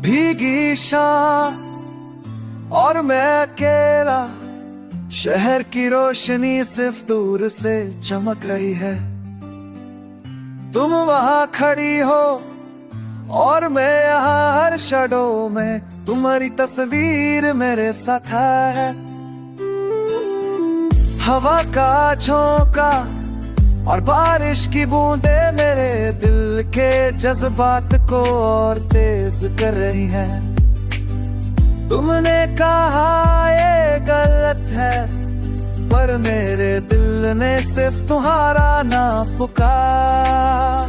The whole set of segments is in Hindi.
भीगी शाम और मैं अकेला, शहर की रोशनी सिर्फ दूर से चमक रही है। तुम वहां खड़ी हो और मैं यहाँ हर शैडो में, तुम्हारी तस्वीर मेरे साथ है। हवा का झोंका और बारिश की बूंदे मेरे दिल के जज्बात को और तेज कर रही हैं। तुमने कहा ये गलत है, पर मेरे दिल ने सिर्फ तुम्हारा नाम पुकारा।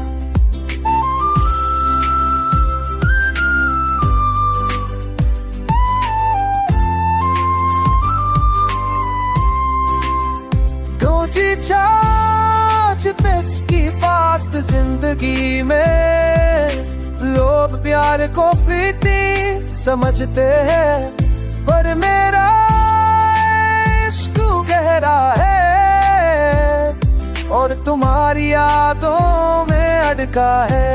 गूंजी चाच की फास्ट जिंदगी में, लोग प्यार को प्रीति समझते हैं, पर मेरा इश्क गहरा है और तुम्हारी यादों में अटका है।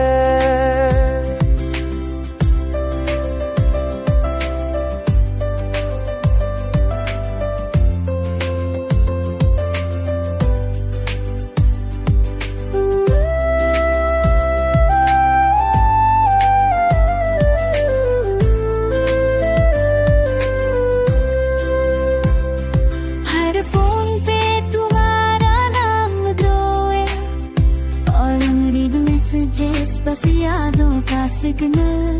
बस यादों का सिग्नल,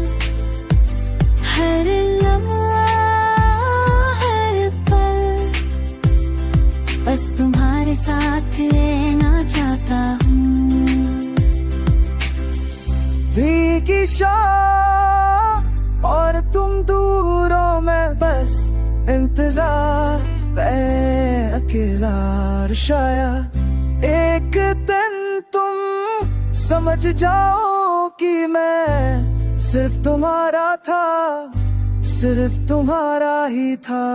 हर लम्हा हर पल, बस तुम्हारे साथ रहना चाहता हूँ। भीगी शाम और तुम दूरों में, बस इंतजार मैं अकेला, शायद एक दिन तुम समझ जाओ कि मैं सिर्फ तुम्हारा था, सिर्फ तुम्हारा ही था।